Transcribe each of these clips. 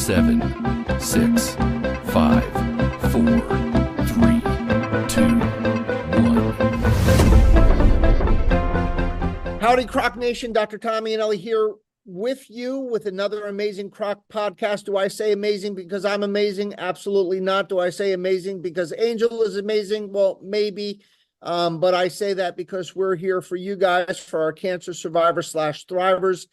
7, 6, 5, 4, 3, 2, 1. Howdy, Croc Nation. Dr. Tommy and Ellie here with you with another amazing Croc podcast. Do I say amazing because I'm amazing? Absolutely not. Do I say amazing because Angel is amazing? Well, maybe. But I say that because we're here for you guys, for our cancer survivors / thrivers.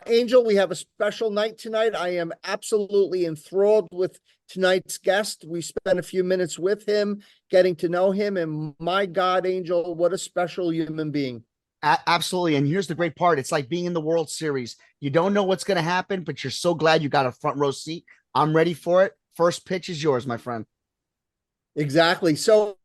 Angel, we have a special night tonight. I am absolutely enthralled with tonight's guest. We spent a few minutes with him, getting to know him, and my God, Angel, what a special human being. Absolutely. And here's the great part. It's like being in the World Series. You don't know what's going to happen, but you're so glad you got a front row seat. I'm ready for it. First pitch is yours, my friend. Exactly. So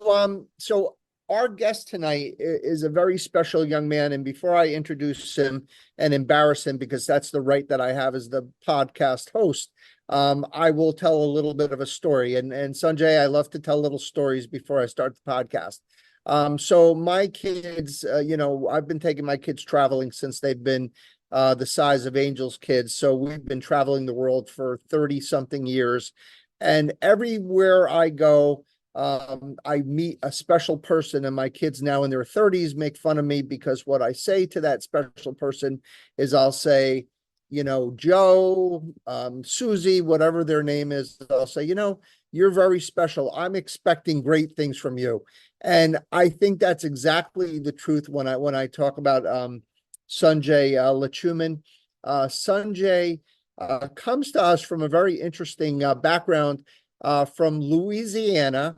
our guest tonight is a very special young man. And before I introduce him and embarrass him, because that's the right that I have as the podcast host, I will tell a little bit of a story. And Sunjay, I love to tell little stories before I start the podcast. So my kids, I've been taking my kids traveling since they've been the size of Angel's kids. So we've been traveling the world for 30 something years. And everywhere I go, I meet a special person, and my kids now in their 30s make fun of me because what I say to that special person is I'll say, Joe, Susie, whatever their name is, I'll say, you're very special. I'm expecting great things from you. And I think that's exactly the truth when I talk about Sunjay Letchuman. Sunjay comes to us from a very interesting background from Louisiana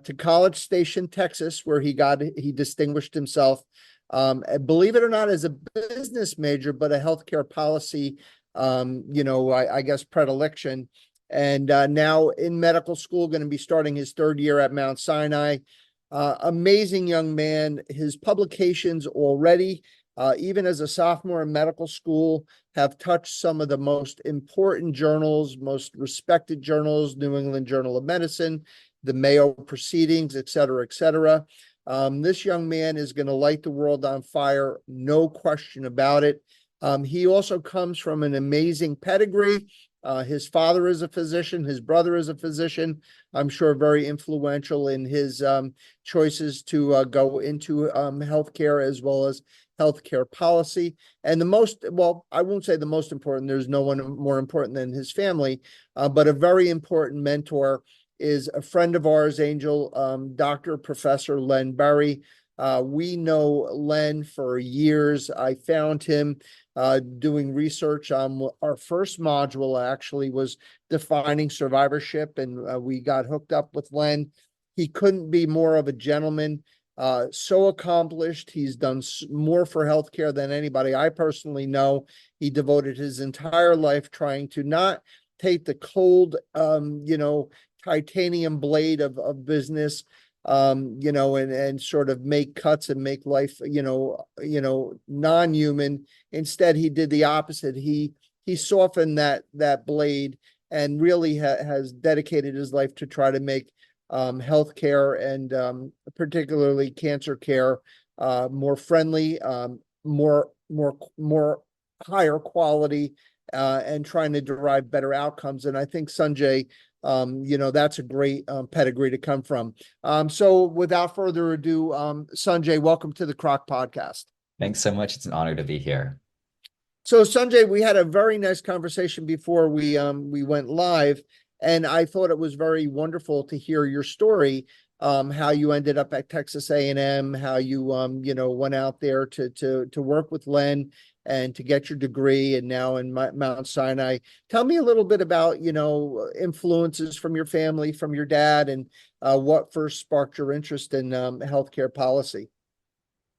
to College Station, Texas, where he distinguished himself. Believe it or not, as a business major, but a healthcare policy, I guess predilection. And now in medical school, going to be starting his third year at Mount Sinai. Amazing young man. His publications already, even as a sophomore in medical school, have touched some of the most important journals, most respected journals, New England Journal of Medicine, the Mayo Proceedings, et cetera, et cetera. This young man is going to light the world on fire, no question about it. He also comes from an amazing pedigree. His father is a physician. His brother is a physician. I'm sure very influential in his choices to go into healthcare as well as healthcare policy. And I won't say the most important, there's no one more important than his family, but a very important mentor is a friend of ours, Angel, Dr. Professor Len Berry. We know Len for years. I found him doing research on our first module, actually, was defining survivorship, and we got hooked up with Len. He couldn't be more of a gentleman, so accomplished. He's done more for healthcare than anybody I personally know. He devoted his entire life trying to not take the cold, titanium blade of business, and sort of make cuts and make life, non-human. Instead, he did the opposite. He softened that blade and really has dedicated his life to try to make healthcare and particularly cancer care more friendly, more higher quality, and trying to derive better outcomes. And I think Sunjay, that's a great pedigree to come from. So without further ado, Sunjay, welcome to the CROC podcast. Thanks so much. It's an honor to be here. So Sunjay, we had a very nice conversation before we went live, and I thought it was very wonderful to hear your story, how you ended up at Texas A&M, how you went out there to work with Len and to get your degree, and now in Mount Sinai. Tell me a little bit about, influences from your family, from your dad, and what first sparked your interest in healthcare policy.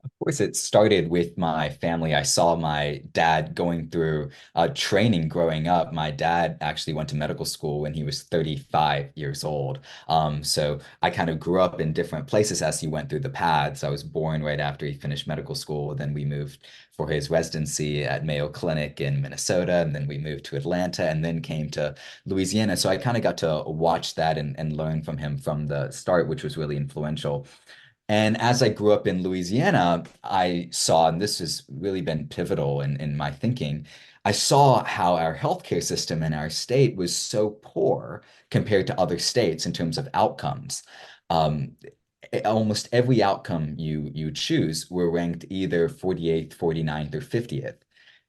Of course, it started with my family. I saw my dad going through training growing up. My dad actually went to medical school when he was 35 years old. So I kind of grew up in different places as he went through the paths. I was born right after he finished medical school. Then we moved for his residency at Mayo Clinic in Minnesota. And then we moved to Atlanta and then came to Louisiana. So I kind of got to watch that and learn from him from the start, which was really influential. And as I grew up in Louisiana, I saw, and this has really been pivotal in my thinking, I saw how our healthcare system in our state was so poor compared to other states in terms of outcomes. Um, Almost every outcome you choose were ranked either 48th, 49th, or 50th.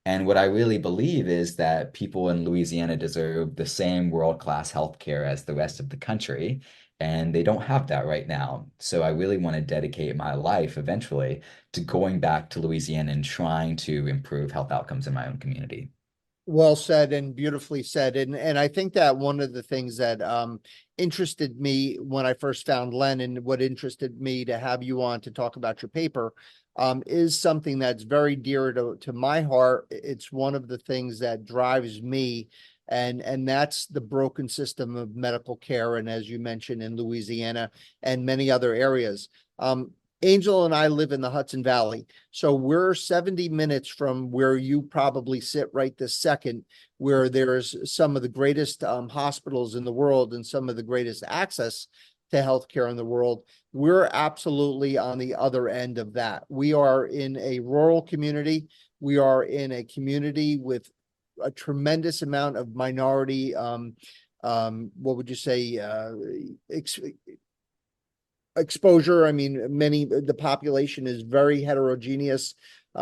And what I really believe is that people in Louisiana deserve the same world-class healthcare as the rest of the country, and they don't have that right now. So I really want to dedicate my life eventually to going back to Louisiana and trying to improve health outcomes in my own community. Well said and beautifully said. And I think that one of the things that interested me when I first found Len, and what interested me to have you on to talk about your paper, is something that's very dear to my heart. It's one of the things that drives me, and that's the broken system of medical care. And as you mentioned, in Louisiana and many other areas. Angel and I live in the Hudson Valley. So we're 70 minutes from where you probably sit right this second, where there's some of the greatest hospitals in the world and some of the greatest access to healthcare in the world. We're absolutely on the other end of that. We are in a rural community. We are in a community with a tremendous amount of minority, what would you say, exposure. I mean, the population is very heterogeneous.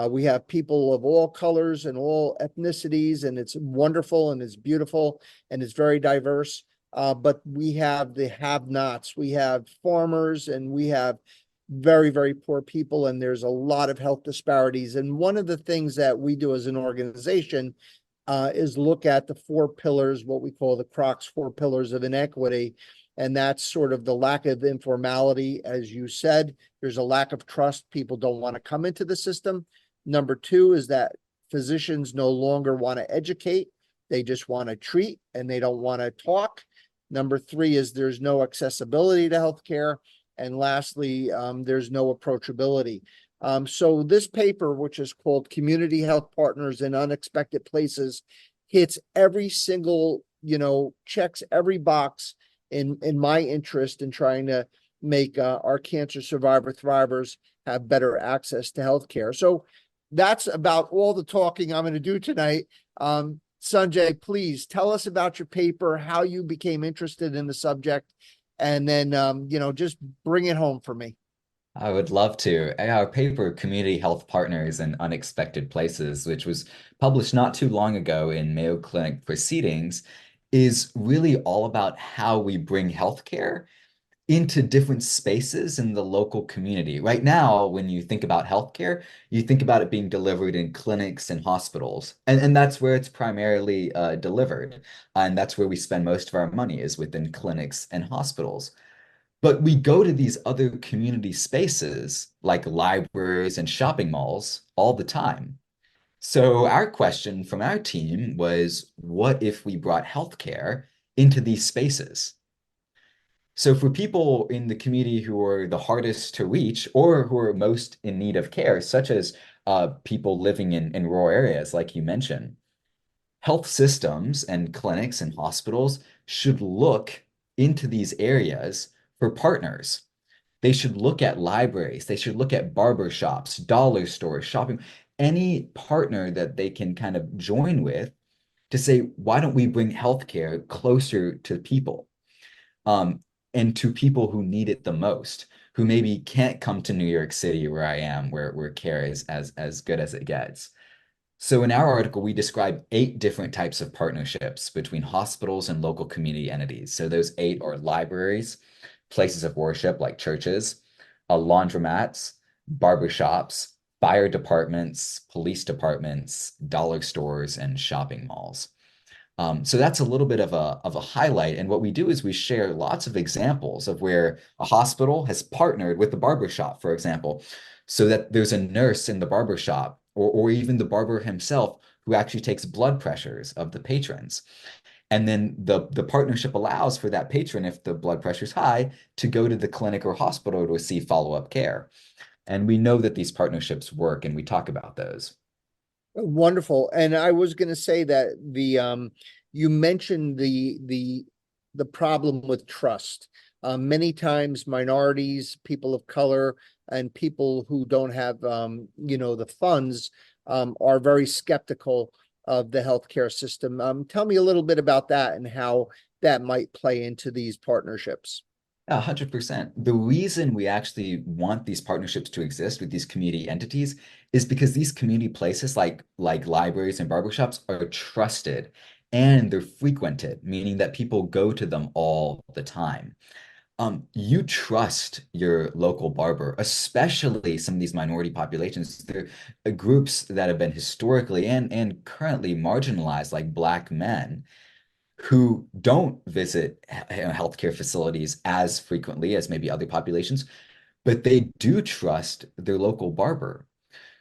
We have people of all colors and all ethnicities, and it's wonderful and it's beautiful and it's very diverse. But we have the have-nots. We have farmers and we have very, very poor people, and there's a lot of health disparities. And one of the things that we do as an organization is look at the four pillars, what we call the CROC's 4 pillars of inequity. And that's sort of the lack of informality. As you said, there's a lack of trust. People don't want to come into the system. Number 2 is that physicians no longer want to educate. They just want to treat and they don't want to talk. Number 3 is there's no accessibility to healthcare. And lastly, there's no approachability. So this paper, which is called Community Health Partners in Unexpected Places, hits every single, checks every box in my interest in trying to make our cancer survivor thrivers have better access to healthcare. So that's about all the talking I'm going to do tonight. Sunjay, please tell us about your paper, how you became interested in the subject, and then, just bring it home for me. I would love to. Our paper, Community Health Partners in Unexpected Places, which was published not too long ago in Mayo Clinic Proceedings, is really all about how we bring healthcare into different spaces in the local community. Right now, when you think about healthcare, you think about it being delivered in clinics and hospitals, and that's where it's primarily delivered. And that's where we spend most of our money, is within clinics and hospitals. But we go to these other community spaces like libraries and shopping malls all the time. So our question from our team was, what if we brought healthcare into these spaces? So for people in the community who are the hardest to reach or who are most in need of care, such as people living in rural areas, like you mentioned, health systems and clinics and hospitals should look into these areas for partners. They should look at libraries. They should look at barber shops, dollar stores, shopping, any partner that they can kind of join with to say, why don't we bring healthcare closer to people, and to people who need it the most, who maybe can't come to New York City where I am, where care is as good as it gets. So in our article, we describe 8 different types of partnerships between hospitals and local community entities. So those 8 are libraries, places of worship like churches, laundromats, barbershops, fire departments, police departments, dollar stores, and shopping malls. So that's a little bit of a highlight. And what we do is we share lots of examples of where a hospital has partnered with the barbershop, for example, so that there's a nurse in the barbershop or even the barber himself who actually takes blood pressures of the patrons. And then the partnership allows for that patron, if the blood pressure is high, to go to the clinic or hospital to receive follow-up care. And we know that these partnerships work, and we talk about those. Wonderful. And I was going to say that you mentioned the problem with trust. Many times minorities, people of color, and people who don't have, the funds, are very skeptical of the healthcare system. Tell me a little bit about that and how that might play into these partnerships. 100%. The reason we actually want these partnerships to exist with these community entities is because these community places like libraries and barbershops are trusted and they're frequented, meaning that people go to them all the time. You trust your local barber, especially some of these minority populations. They're groups that have been historically and currently marginalized, like Black men who don't visit healthcare facilities as frequently as maybe other populations, but they do trust their local barber.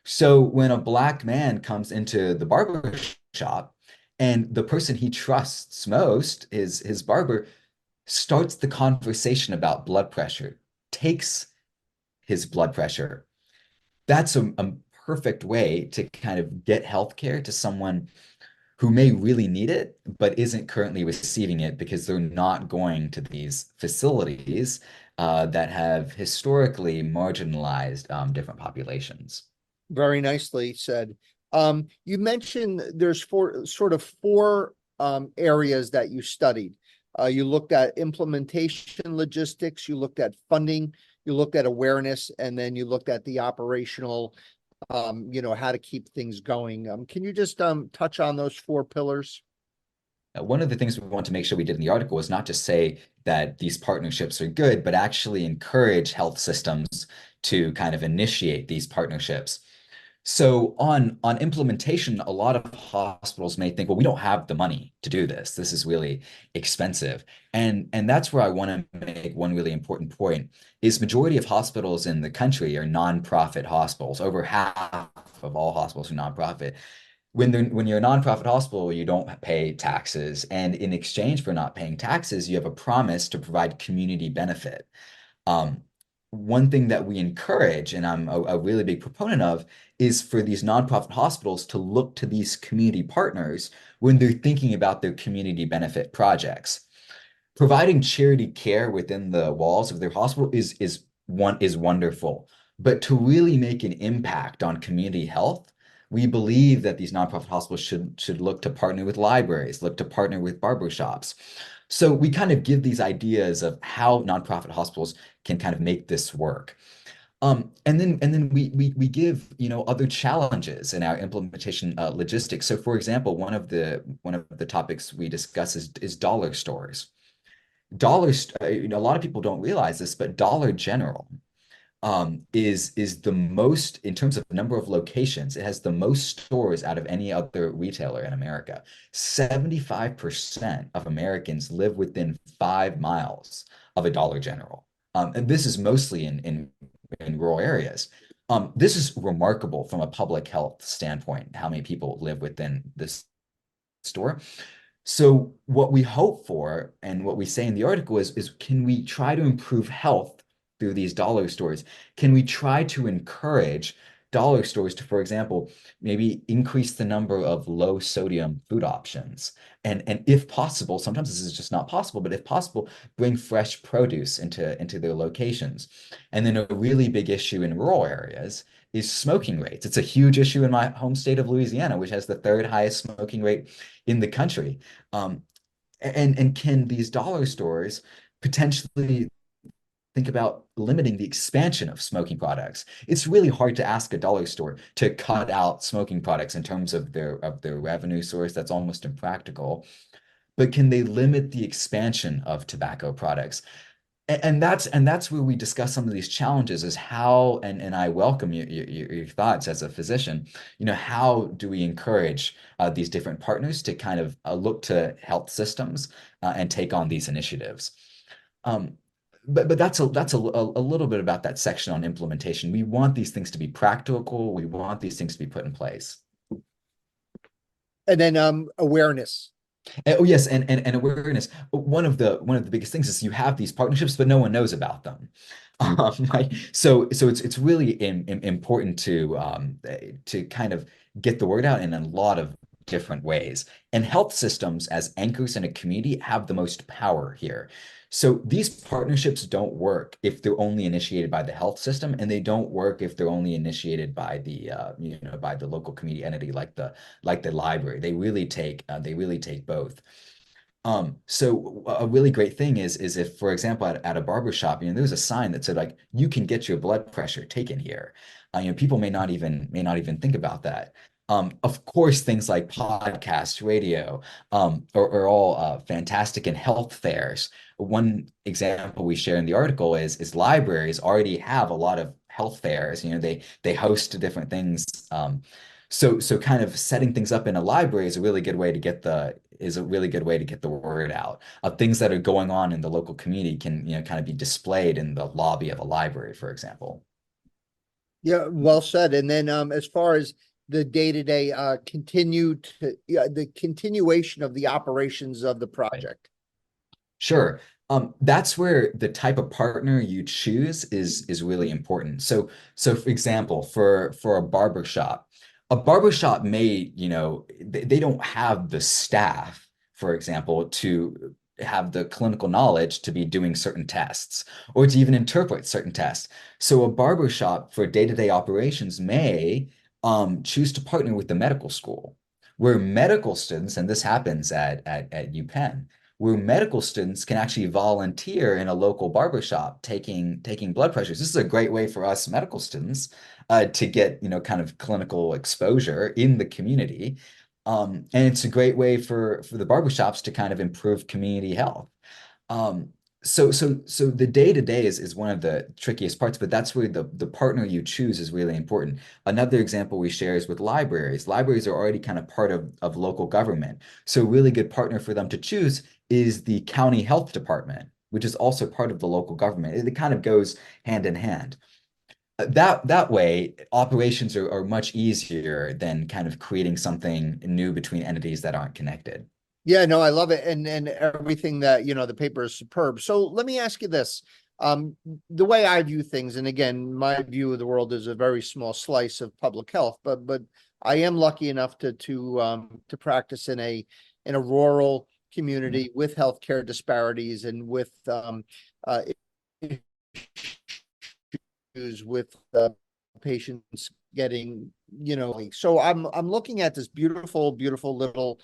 So when a Black man comes into the barber shop and the person he trusts most, his barber, starts the conversation about blood pressure, takes his blood pressure, that's a perfect way to kind of get healthcare to someone who may really need it, but isn't currently receiving it because they're not going to these facilities that have historically marginalized different populations. Very nicely said. You mentioned there's four areas that you studied. You looked at implementation logistics, you looked at funding, you looked at awareness, and then you looked at the operational, how to keep things going. Can you just touch on those four pillars? One of the things we want to make sure we did in the article was not just say that these partnerships are good, but actually encourage health systems to kind of initiate these partnerships. So on implementation, a lot of hospitals may think, well, we don't have the money to do this. This is really expensive. And that's where I want to make one really important point is majority of hospitals in the country are nonprofit hospitals. Over half of all hospitals are nonprofit. When you're a nonprofit hospital, you don't pay taxes. And in exchange for not paying taxes, you have a promise to provide community benefit. Um, One thing that we encourage, and I'm a really big proponent of, is for these nonprofit hospitals to look to these community partners when they're thinking about their community benefit projects. Providing charity care within the walls of their hospital is wonderful, but to really make an impact on community health, we believe that these nonprofit hospitals should look to partner with libraries, look to partner with barbershops. So we kind of give these ideas of how nonprofit hospitals can kind of make this work. And then we give other challenges in our implementation logistics. So for example, one of the topics we discuss is dollar stores. A lot of people don't realize this, but Dollar General is the most in terms of number of locations. It has the most stores out of any other retailer in America. 75% of Americans live within 5 miles of a Dollar General. And this is mostly in rural areas. This is remarkable from a public health standpoint, how many people live within this store. So what we hope for and what we say in the article is can we try to improve health through these dollar stores? Can we try to encourage dollar stores to, for example, maybe increase the number of low sodium food options? And if possible, sometimes this is just not possible, but if possible, bring fresh produce into their locations. And then a really big issue in rural areas is smoking rates. It's a huge issue in my home state of Louisiana, which has the third highest smoking rate in the country. And can these dollar stores potentially think about limiting the expansion of smoking products? It's really hard to ask a dollar store to cut out smoking products in terms of their revenue source. That's almost impractical. But can they limit the expansion of tobacco products? And that's where we discuss some of these challenges is how, and I welcome your thoughts as a physician, how do we encourage these different partners to kind of look to health systems and take on these initiatives? But that's a little bit about that section on implementation. We want these things to be practical. We want these things to be put in place. And then awareness. Oh yes, and awareness. One of the biggest things is you have these partnerships, but no one knows about them. Right? So it's really important to kind of get the word out in a lot of different ways. And health systems as anchors in a community have the most power here. So these partnerships don't work if they're only initiated by the health system, and they don't work if they're only initiated by the by the local community entity like the library. They really take both. So a really great thing is if, for example, at a barber shop, there's a sign that said like you can get your blood pressure taken here. People may not even think about that. Of course, things like podcasts, radio, are all fantastic in health fairs. One example we share in the article is libraries already have a lot of health fairs. They host different things. So kind of setting things up in a library is a really good way to get the word out. Things that are going on in the local community can, kind of be displayed in the lobby of a library, for example. Yeah, well said. And then as far as the day-to-day the continuation of the operations of the project. Sure. That's where the type of partner you choose is really important. So for example, for a barber shop may, they don't have the staff, for example, to have the clinical knowledge to be doing certain tests or to even interpret certain tests. So a barber shop for day-to-day operations may choose to partner with the medical school, where medical students, and this happens at UPenn, where medical students can actually volunteer in a local barbershop taking blood pressures. This is a great way for us medical students to get, kind of clinical exposure in the community. And it's a great way for the barbershops to kind of improve community health. So the day-to-day is one of the trickiest parts, but that's where the partner you choose is really important. Another example we share is with libraries. Libraries are already kind of part of local government. So a really good partner for them to choose is the county health department, which is also part of the local government. It kind of goes hand in hand. That way, operations are much easier than kind of creating something new between entities that aren't connected. Yeah, no, I love it. And everything that, the paper is superb. So let me ask you this. The way I view things, and again, my view of the world is a very small slice of public health, but I am lucky enough to practice in a rural community with healthcare disparities and with issues with patients getting, so I'm looking at this beautiful little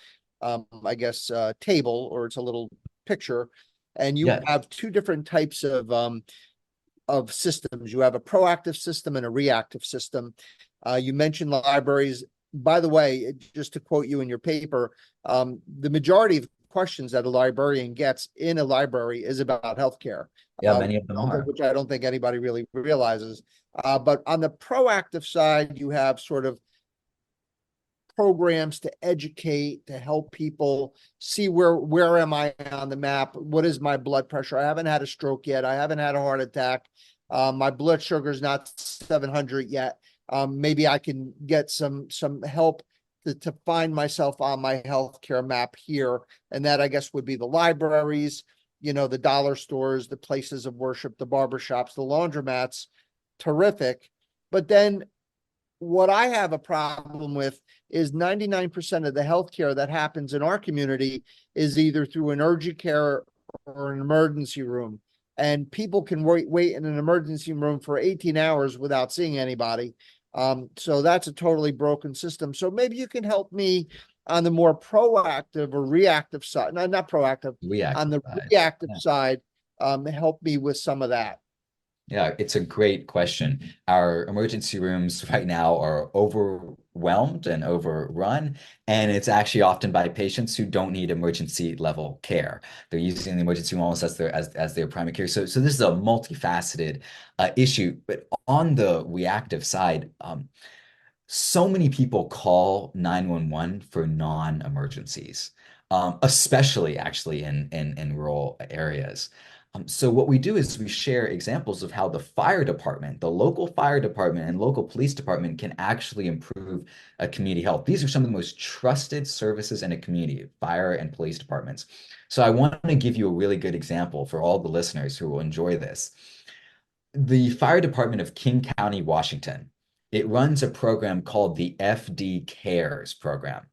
I guess table, or it's a little picture, and you Yeah. have two different types of systems. You have a proactive system and a reactive system. You mentioned libraries. By the way, just to quote you in your paper, the majority of questions that a librarian gets in a library is about healthcare. Yeah, many of them are. Which I don't think anybody really realizes. But on the proactive side, you have sort of programs to educate, to help people see where am I on the map? What is my blood pressure? I haven't had a stroke yet. I haven't had a heart attack. My blood sugar is not 700 yet. Maybe I can get some help to find myself on my healthcare map here. And that, I guess, would be the libraries, the dollar stores, the places of worship, the barbershops, the laundromats. Terrific. But then what I have a problem with is 99% of the healthcare that happens in our community is either through an urgent care or an emergency room. And people can wait in an emergency room for 18 hours without seeing anybody. So that's a totally broken system. So maybe you can help me on the more proactive or reactive side. No, not proactive. On the reactive side, help me with some of that. Yeah, it's a great question. Our emergency rooms right now are overwhelmed and overrun, and it's actually often by patients who don't need emergency level care. They're using the emergency room almost as their primary care. So this is a multifaceted issue. But on the reactive side, so many people call 911 for non-emergencies, especially actually in rural areas. So what we do is we share examples of how the fire department, the local fire department and local police department can actually improve community health. These are some of the most trusted services in a community, fire and police departments. So I want to give you a really good example for all the listeners who will enjoy this. The fire department of King County, Washington, it runs a program called the FD Cares program.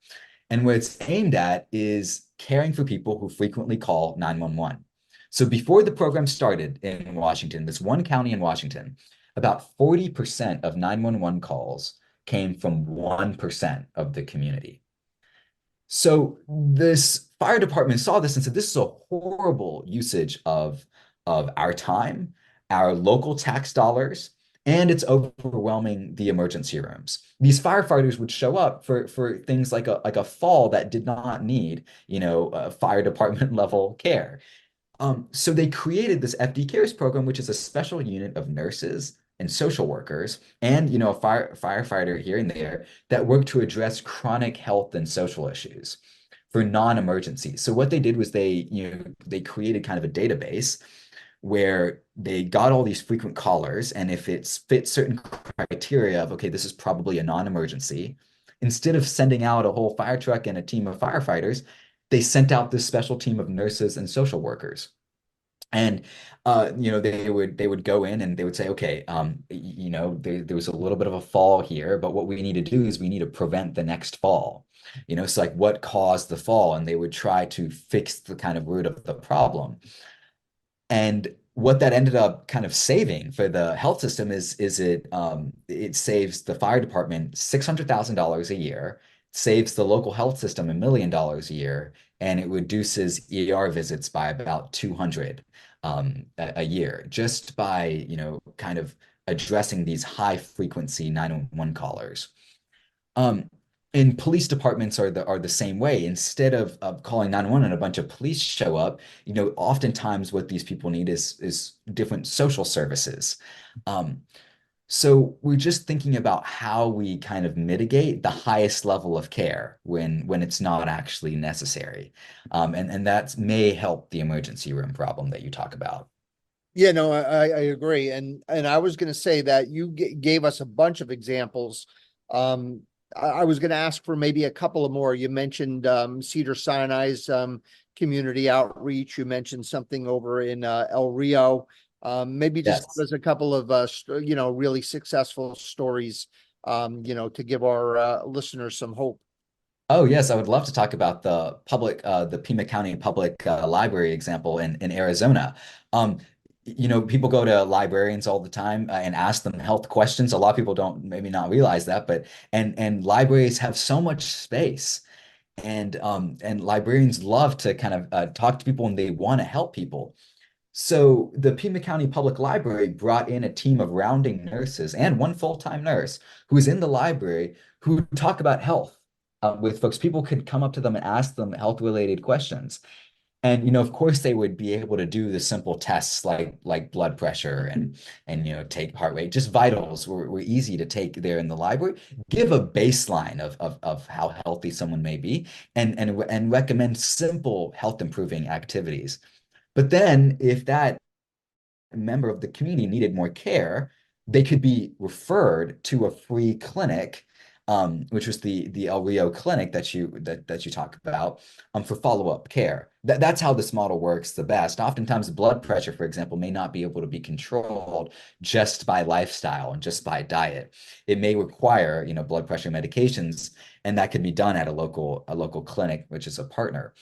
And what it's aimed at is caring for people who frequently call 911. So before the program started in Washington, this one county in Washington, about 40% of 911 calls came from 1% of the community. So this fire department saw this and said, this is a horrible usage of our time, our local tax dollars, and it's overwhelming the emergency rooms. These firefighters would show up for things like a fall that did not need, fire department level care. So they created this FD Cares program, which is a special unit of nurses and social workers, and a firefighter here and there that work to address chronic health and social issues for non-emergencies. So what they did was they created kind of a database where they got all these frequent callers, and if it fits certain criteria of, okay, this is probably a non-emergency, instead of sending out a whole fire truck and a team of firefighters, they sent out this special team of nurses and social workers. And they would go in and they would say, okay, there was a little bit of a fall here, but what we need to do is we need to prevent the next fall. So like what caused the fall? And they would try to fix the kind of root of the problem. And what that ended up kind of saving for the health system is it saves the fire department $600,000 a year, saves the local health system $1 million a year, and it reduces ER visits by about 200 a year just by kind of addressing these high frequency 911 callers. And police departments are the same way. Instead of calling 911 and a bunch of police show up, oftentimes what these people need is different social services. So we're just thinking about how we kind of mitigate the highest level of care when it's not actually necessary. And that may help the emergency room problem that you talk about. Yeah, no, I agree. And I was going to say that you gave us a bunch of examples. I was going to ask for maybe a couple of more. You mentioned Cedars-Sinai's community outreach. You mentioned something over in El Rio. Maybe just Yes. give us a couple of really successful stories, to give our listeners some hope. Oh, yes, I would love to talk about the Pima County Public Library example in Arizona. People go to librarians all the time and ask them health questions. A lot of people don't maybe not realize that, but and libraries have so much space, and librarians love to kind of talk to people and they want to help people. So the Pima County Public Library brought in a team of rounding nurses and one full-time nurse who was in the library who would talk about health with folks. People could come up to them and ask them health-related questions. And of course, they would be able to do the simple tests like blood pressure and take heart rate. Just vitals were easy to take there in the library. Give a baseline of how healthy someone may be, and recommend simple health improving activities. But then if that member of the community needed more care, they could be referred to a free clinic, which was the El Rio clinic that you talk about, for follow-up care. That's how this model works the best. Oftentimes, blood pressure, for example, may not be able to be controlled just by lifestyle and just by diet. It may require, blood pressure medications, and that can be done at a local clinic, which is a partner.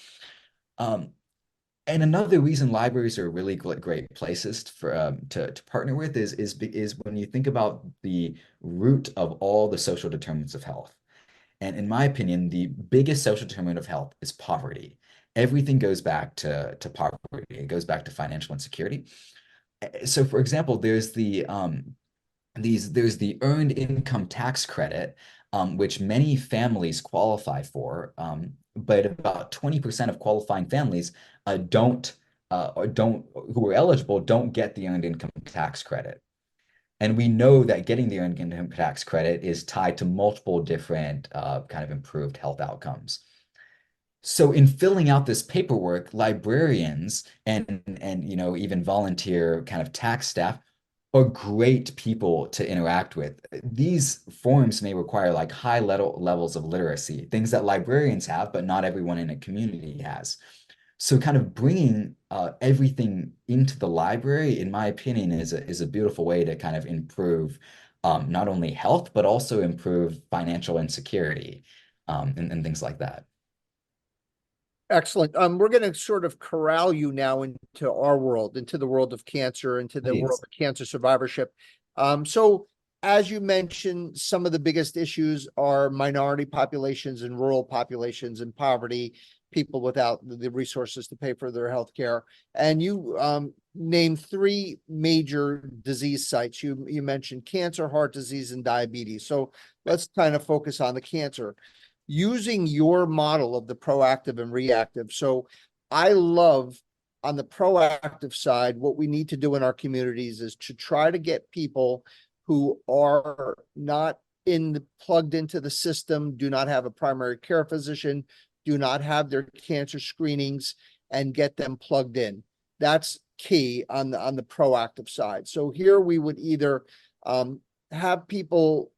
And another reason libraries are really great places to partner with is when you think about the root of all the social determinants of health. And in my opinion, the biggest social determinant of health is poverty. Everything goes back to poverty. It goes back to financial insecurity. So, for example, there's the earned income tax credit, which many families qualify for, but about 20% of qualifying families don't who are eligible don't get the earned income tax credit. And we know that getting the earned income tax credit is tied to multiple different kind of improved health outcomes. So in filling out this paperwork, librarians and even volunteer kind of tax staff are great people to interact with. These forms may require like high levels of literacy, things that librarians have, but not everyone in a community has. So kind of bringing everything into the library, in my opinion, is a beautiful way to kind of improve not only health, but also improve financial insecurity and things like that. Excellent. We're going to sort of corral you now into our world, into the world of cancer, into the world Please. of cancer survivorship. So as you mentioned, some of the biggest issues are minority populations and rural populations and poverty, people without the resources to pay for their health care. And you named three major disease sites. You mentioned cancer, heart disease, and diabetes. So let's kind of focus on the cancer using your model of the proactive and reactive. So I love on the proactive side, what we need to do in our communities is to try to get people who are not plugged into the system, do not have a primary care physician, do not have their cancer screenings, and get them plugged in. That's key on the proactive side. So here we would either have people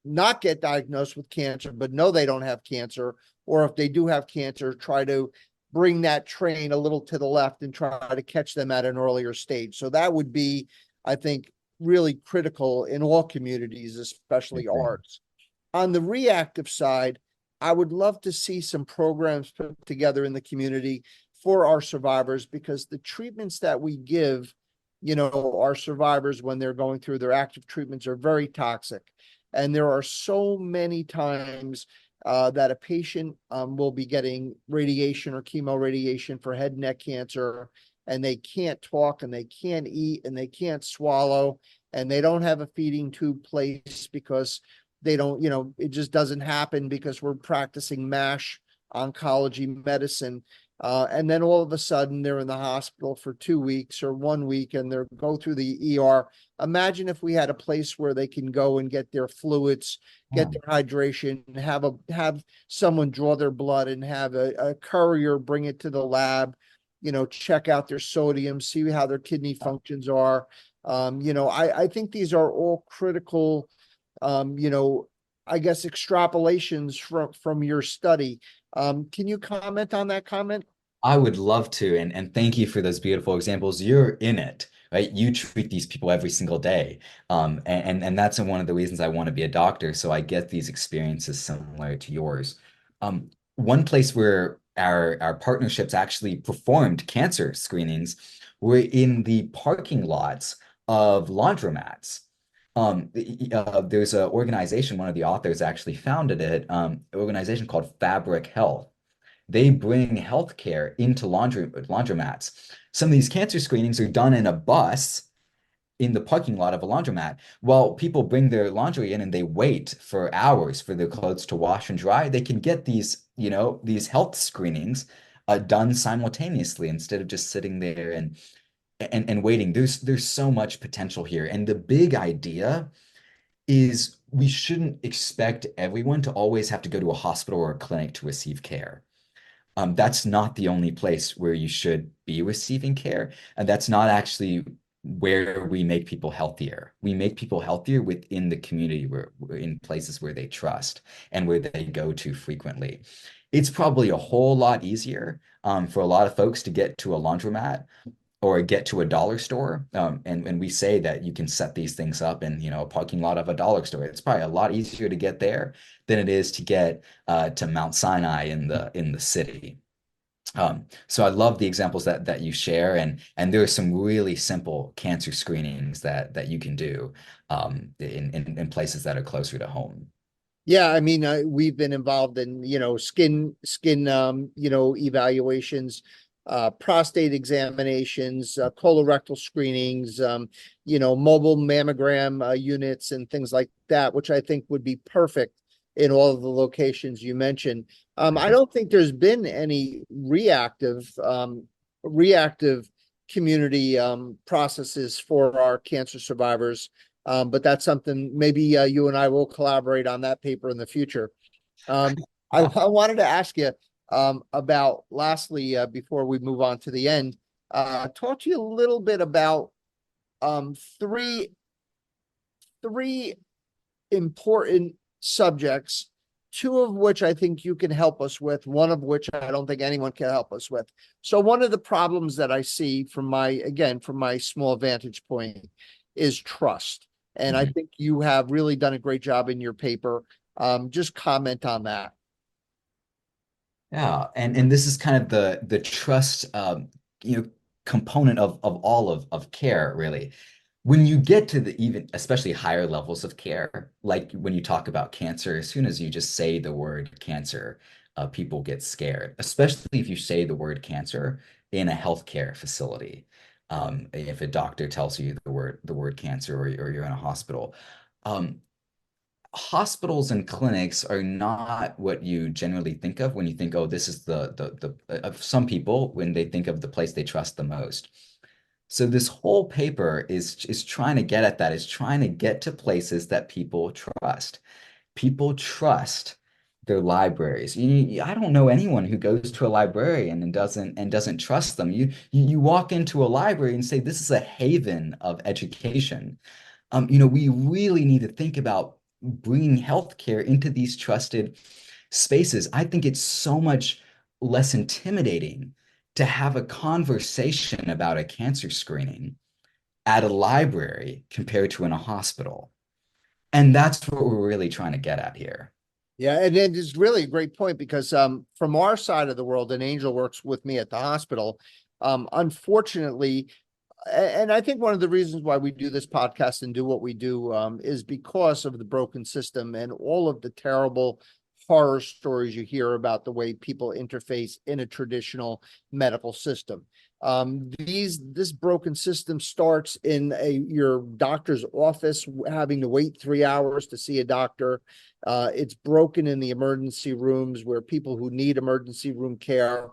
not get diagnosed with cancer, but know they don't have cancer, or if they do have cancer, try to bring that train a little to the left and try to catch them at an earlier stage. So that would be, I think, really critical in all communities, especially Okay. ours. On the reactive side, I would love to see some programs put together in the community for our survivors, because the treatments that we give our survivors when they're going through their active treatments are very toxic. And there are so many times that a patient will be getting radiation or chemo radiation for head and neck cancer, and they can't talk and they can't eat and they can't swallow, and they don't have a feeding tube placed because they don't, it just doesn't happen because we're practicing MASH oncology medicine. And then all of a sudden they're in the hospital for 2 weeks or 1 week and they're go through the ER. Imagine if we had a place where they can go and get their fluids, get their hydration, have someone draw their blood and have a courier bring it to the lab, check out their sodium, see how their kidney functions are. I think these are all critical, I guess, extrapolations from your study. Can you comment on that comment? I would love to, and thank you for those beautiful examples. You're in it, right? You treat these people every single day. And that's one of the reasons I want to be a doctor. So I get these experiences similar to yours. One place where our partnerships actually performed cancer screenings were in the parking lots of laundromats. There's an organization, one of the authors actually founded it, an organization called Fabric Health. They bring healthcare into laundromats. Some of these cancer screenings are done in a bus in the parking lot of a laundromat. While people bring their laundry in and they wait for hours for their clothes to wash and dry, they can get these health screenings done simultaneously instead of just sitting there and waiting. There's so much potential here. And the big idea is we shouldn't expect everyone to always have to go to a hospital or a clinic to receive care. That's not the only place where you should be receiving care. And that's not actually where we make people healthier. We make people healthier within the community, where in places where they trust and where they go to frequently. It's probably a whole lot easier for a lot of folks to get to a laundromat or get to a dollar store. And we say that you can set these things up in, a parking lot of a dollar store. It's probably a lot easier to get there than it is to get to Mount Sinai in the city. So I love the examples that you share, and there are some really simple cancer screenings that you can do in places that are closer to home. Yeah, I mean, we've been involved in, skin, evaluations, prostate examinations, colorectal screenings, mobile mammogram units and things like that, which I think would be perfect in all of the locations you mentioned. I don't think there's been any reactive community processes for our cancer survivors. But that's something maybe you and I will collaborate on that paper in the future. I wanted to ask you about, lastly, before we move on to the end, talk to you a little bit about three important subjects, two of which I think you can help us with, one of which I don't think anyone can help us with. So one of the problems that I see from my small vantage point is trust. And I think you have really done a great job in your paper. Just comment on that. Yeah, and this is kind of the trust you know component of all of care, really. When you get to the even especially higher levels of care, like when you talk about cancer, as soon as you just say the word cancer, people get scared, especially if you say the word cancer in a healthcare facility. If a doctor tells you the word cancer, or you're in a hospital. Um, Hospitals and clinics are not what you generally think of when you think, oh, this is the of some people when they think of the place they trust the most. So this whole paper is trying to get at that, is trying to get to places that people trust. People trust their libraries. I don't know anyone who goes to a librarian and doesn't trust them. You walk into a library and say, this is a haven of education. We really need to think about bringing healthcare into these trusted spaces. I think it's so much less intimidating to have a conversation about a cancer screening at a library compared to in a hospital. And that's what we're really trying to get at here. Yeah, and it is really a great point because from our side of the world, and Angel works with me at the hospital. Unfortunately, and I think one of the reasons why we do this podcast and do what we do is because of the broken system and all of the terrible horror stories you hear about the way people interface in a traditional medical system. This broken system starts in your doctor's office, having to wait 3 hours to see a doctor. It's broken in the emergency rooms where people who need emergency room care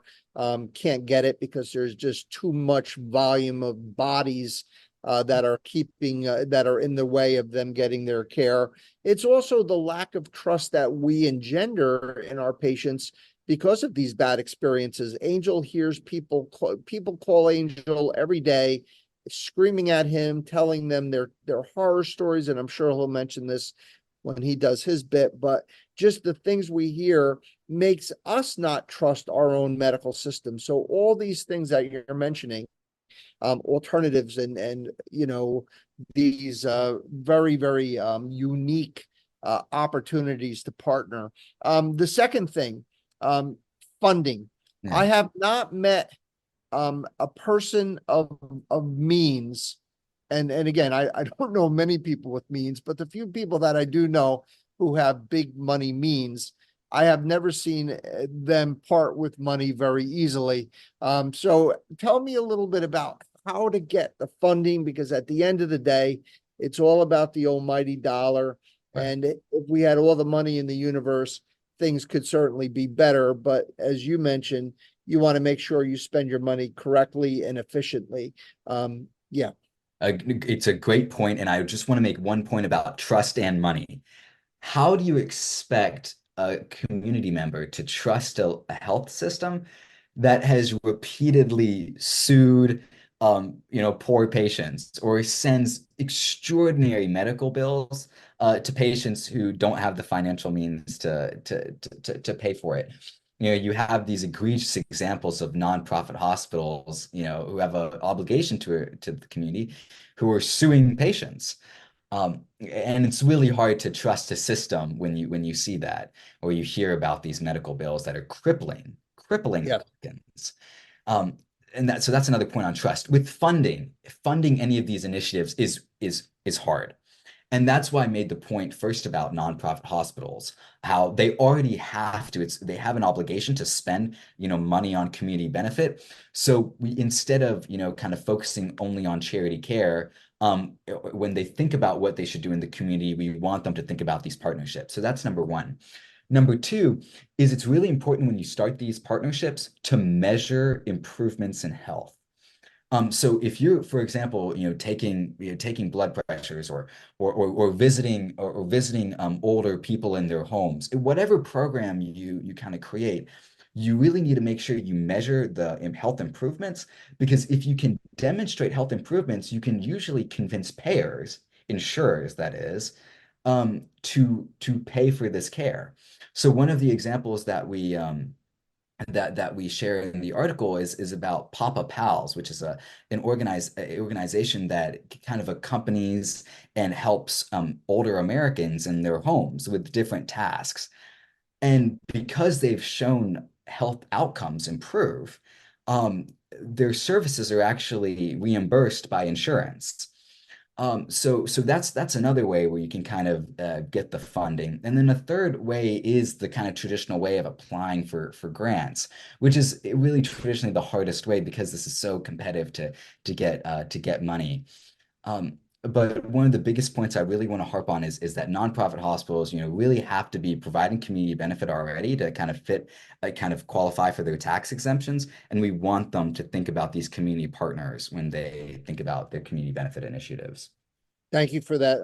can't get it because there's just too much volume of bodies that are in the way of them getting their care. It's also the lack of trust that we engender in our patients because of these bad experiences. Angel hears people call Angel every day, screaming at him, telling them their horror stories, and I'm sure he'll mention this when he does his bit, but just the things we hear makes us not trust our own medical system. So all these things that you're mentioning, alternatives and these very, very unique opportunities to partner. The second thing, funding. I Yeah. have not met a person of means, and again, I don't know many people with means, but the few people that I do know who have big money means, I have never seen them part with money very easily. So tell me a little bit about how to get the funding, because at the end of the day, it's all about the almighty dollar. Right. And if we had all the money in the universe, things could certainly be better. But as you mentioned, you want to make sure you spend your money correctly and efficiently. Yeah. It's a great point, and I just want to make one point about trust and money. How do you expect a community member to trust a health system that has repeatedly sued, poor patients, or sends extraordinary medical bills to patients who don't have the financial means to pay for it? You have these egregious examples of nonprofit hospitals, who have an obligation to the community, who are suing patients. And it's really hard to trust a system when you see that, or you hear about these medical bills that are crippling Yeah. Americans. Um, so that's another point on trust. With funding any of these initiatives is hard. And that's why I made the point first about nonprofit hospitals, how they already have to, they have an obligation to spend, money on community benefit. So we, instead of, kind of focusing only on charity care, when they think about what they should do in the community, we want them to think about these partnerships. So that's number one. Number two is it's really important when you start these partnerships to measure improvements in health. So if you're, for example, taking blood pressures, or visiting older people in their homes, whatever program you kind of create, you really need to make sure you measure the health improvements, because if you can demonstrate health improvements, you can usually convince payers, insurers that is, to pay for this care. So one of the examples that we share in the article is about Papa Pals, which is an organization that kind of accompanies and helps older Americans in their homes with different tasks. And because they've shown health outcomes improve, their services are actually reimbursed by insurance. So that's another way where you can kind of get the funding. And then a third way is the kind of traditional way of applying for grants, which is really traditionally the hardest way because this is so competitive to get money. But one of the biggest points I really want to harp on is that nonprofit hospitals, really have to be providing community benefit already to kind of kind of qualify for their tax exemptions. And we want them to think about these community partners when they think about their community benefit initiatives. Thank you for that,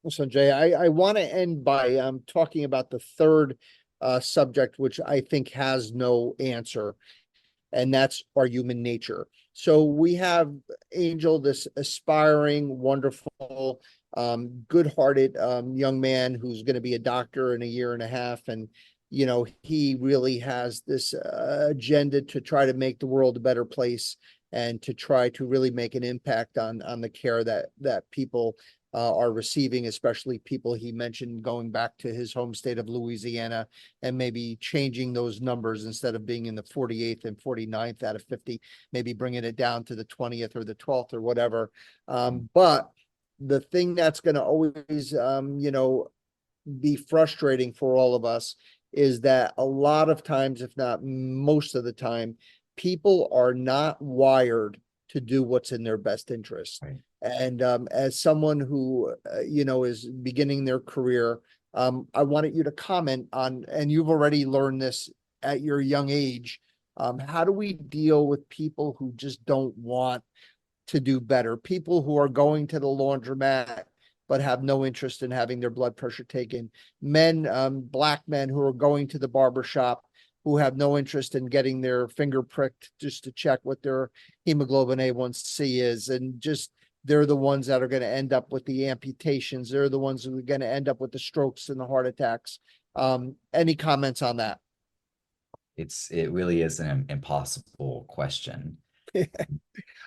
Sanjay. I want to end by talking about the third subject, which I think has no answer, and that's our human nature. So we have Angel, this aspiring, wonderful, good-hearted young man who's going to be a doctor in a year and a half. And, he really has this agenda to try to make the world a better place and to try to really make an impact on the care that people are receiving, especially people he mentioned going back to his home state of Louisiana and maybe changing those numbers instead of being in the 48th and 49th out of 50, maybe bringing it down to the 20th or the 12th or whatever. But the thing that's going to always, be frustrating for all of us is that a lot of times, if not most of the time, people are not wired to do what's in their best interest. Right. And as someone who, is beginning their career, I wanted you to comment on, and you've already learned this at your young age, how do we deal with people who just don't want to do better? People who are going to the laundromat but have no interest in having their blood pressure taken. Men, Black men who are going to the barber shop who have no interest in getting their finger pricked just to check what their hemoglobin A1C is. And just, they're the ones that are going to end up with the amputations. They're the ones who are going to end up with the strokes and the heart attacks. Any comments on that? It really is an impossible question.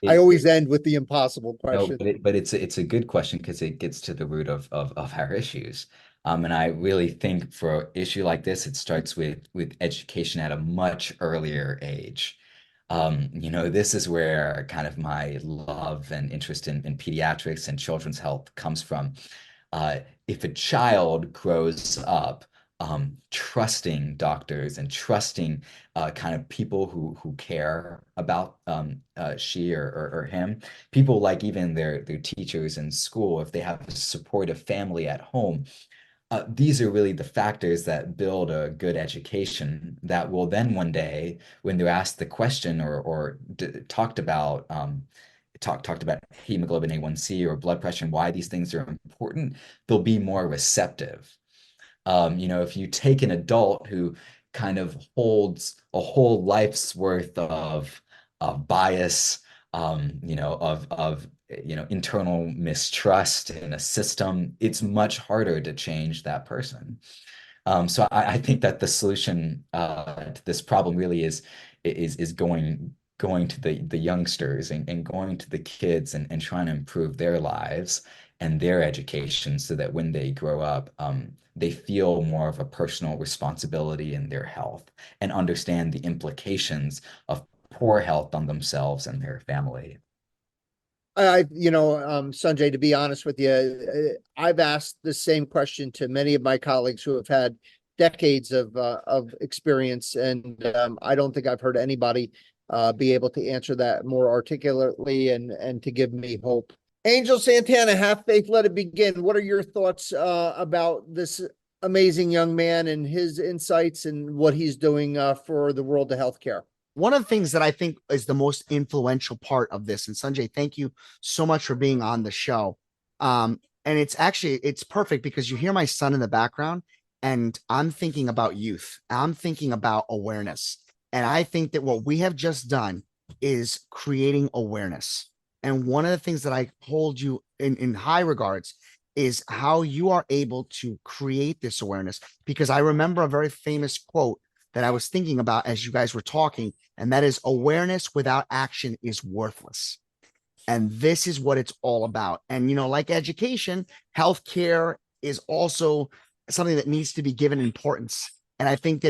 I always end with the impossible question. No, but it's a good question because it gets to the root of our issues. And I really think for an issue like this, it starts with education at a much earlier age. This is where kind of my love and interest in pediatrics and children's health comes from. If a child grows up trusting doctors and trusting kind of people who care about she or him, people like even their teachers in school, if they have a supportive family at home, these are really the factors that build a good education that will then one day, when they're asked the question or talked about hemoglobin A1C or blood pressure and why these things are important, they'll be more receptive. If you take an adult who kind of holds a whole life's worth of bias, of internal mistrust in a system, it's much harder to change that person. So I think that the solution to this problem really is going to the youngsters and going to the kids and trying to improve their lives and their education so that when they grow up, they feel more of a personal responsibility in their health and understand the implications of poor health on themselves and their family. Sanjay, to be honest with you, I've asked the same question to many of my colleagues who have had decades of experience, and I don't think I've heard anybody be able to answer that more articulately and to give me hope. Angel Santana, have faith, let it begin. What are your thoughts about this amazing young man and his insights and what he's doing for the world of healthcare? One of the things that I think is the most influential part of this, and Sanjay, thank you so much for being on the show. And it's perfect because you hear my son in the background and I'm thinking about youth. I'm thinking about awareness. And I think that what we have just done is creating awareness. And one of the things that I hold you in high regards is how you are able to create this awareness. Because I remember a very famous quote that I was thinking about as you guys were talking, and that is, awareness without action is worthless. And this is what it's all about. And, like education, healthcare is also something that needs to be given importance. And I think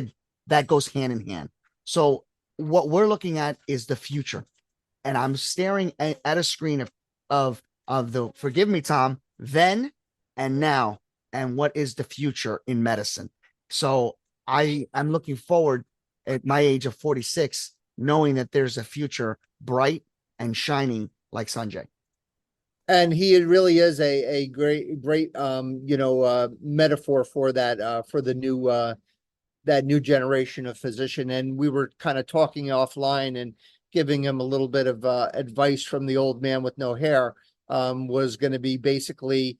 that goes hand in hand. So what we're looking at is the future. And I'm staring at a screen of the, forgive me, Tom, then and now, and what is the future in medicine. So I'm looking forward at my age of 46, knowing that there's a future bright and shining like Sunjay. And he really is a great metaphor for that, for the new that new generation of physician. And we were kind of talking offline and giving him a little bit of advice from the old man with no hair. Was going to be basically,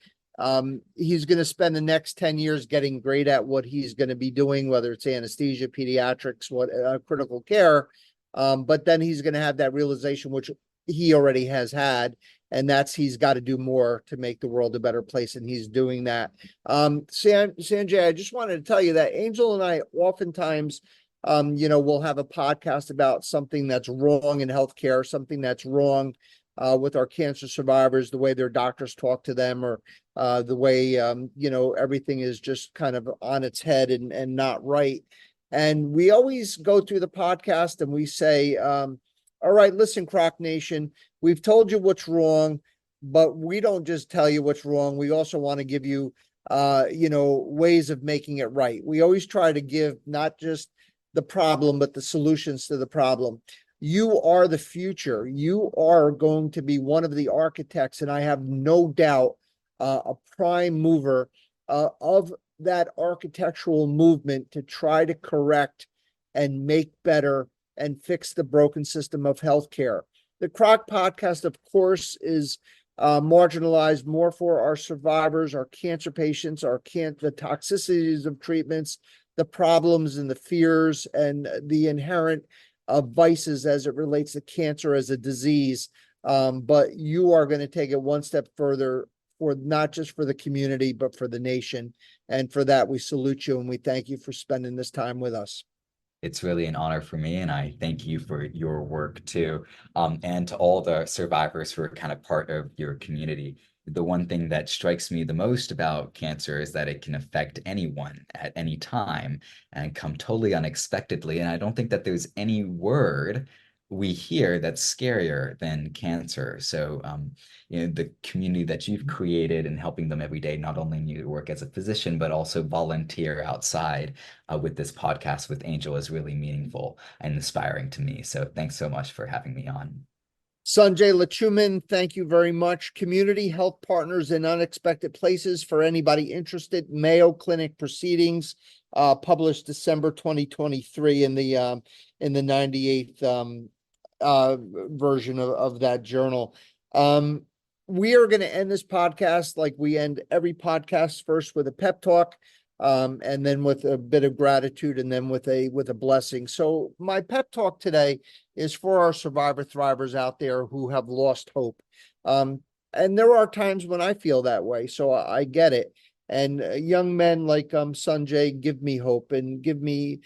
he's going to spend the next 10 years getting great at what he's going to be doing, whether it's anesthesia, pediatrics, what critical care. But then he's going to have that realization, which he already has had, and that's he's got to do more to make the world a better place, and he's doing that. Sanjay, I just wanted to tell you that Angel and I oftentimes, we'll have a podcast about something that's wrong in healthcare, something that's wrong with our cancer survivors, the way their doctors talk to them, or the way everything is just kind of on its head and not right. And we always go through the podcast and we say, all right, listen, CROC Nation, we've told you what's wrong, but we don't just tell you what's wrong. We also want to give you, ways of making it right. We always try to give not just the problem, but the solutions to the problem. You are the future. You are going to be one of the architects, and I have no doubt a prime mover of that architectural movement to try to correct and make better and fix the broken system of healthcare. The CROC podcast, of course, is marginalized more for our survivors, our cancer patients, the toxicities of treatments, the problems and the fears and the inherent vices as it relates to cancer as a disease. But you are going to take it one step further, for not just for the community, but for the nation. And for that, we salute you and we thank you for spending this time with us. It's really an honor for me, and I thank you for your work too. And to all the survivors who are kind of part of your community. The one thing that strikes me the most about cancer is that it can affect anyone at any time and come totally unexpectedly. And I don't think that there's any word we hear that's scarier than cancer. So, the community that you've created and helping them every day, not only in your work as a physician, but also volunteer outside with this podcast with Angel is really meaningful and inspiring to me. So thanks so much for having me on. Sunjay Letchuman, thank you very much. Community Health Partners in Unexpected Places, for anybody interested. Mayo Clinic Proceedings, published December 2023 in the 98th version of that journal. We are going to end this podcast like we end every podcast, first with a pep talk, and then with a bit of gratitude, and then with a blessing. So my pep talk today is for our survivor thrivers out there who have lost hope. And there are times when I feel that way, so I get it. And young men like Sunjay give me hope and give me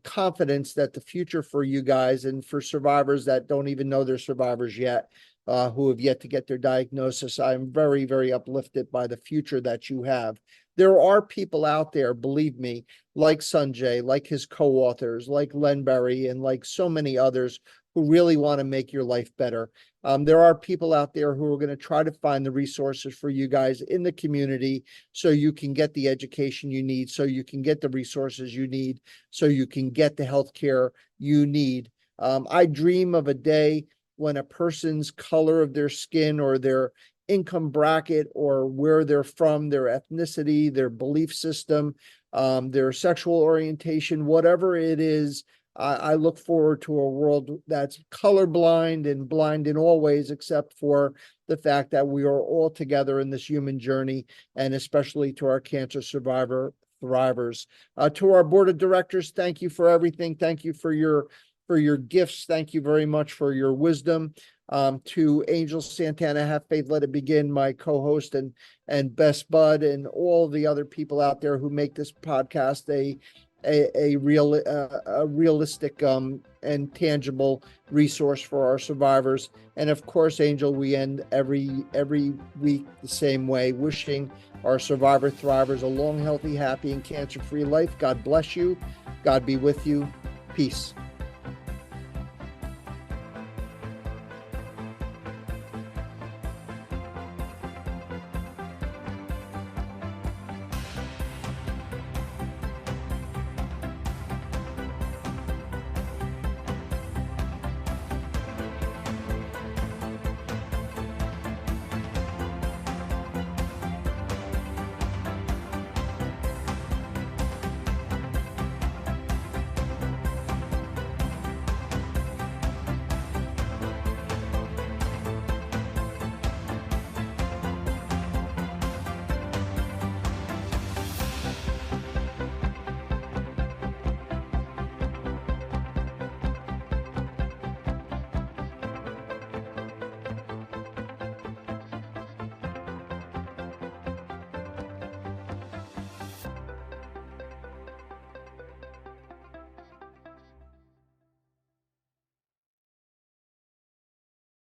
confidence that the future for you guys, and for survivors that don't even know they're survivors yet, who have yet to get their diagnosis, I'm very, very uplifted by the future that you have. There are people out there, believe me, like Sunjay, like his co-authors, like Len Berry, and like so many others who really want to make your life better. There are people out there who are going to try to find the resources for you guys in the community, so you can get the education you need, so you can get the resources you need, so you can get the healthcare you need. I dream of a day when a person's color of their skin, or their income bracket, or where they're from, their ethnicity, their belief system, their sexual orientation, whatever it is, I look forward to a world that's colorblind and blind in all ways, except for the fact that we are all together in this human journey, and especially to our cancer survivor thrivers. To our board of directors, thank you for everything. Thank you for your gifts. Thank you very much for your wisdom. To Angel Santana, Have Faith, Let It Begin, my co-host and best bud, and all the other people out there who make this podcast a realistic and tangible resource for our survivors. And of course, Angel, we end every week the same way, wishing our survivor thrivers a long, healthy, happy, and cancer-free life. God bless you. God be with you. Peace.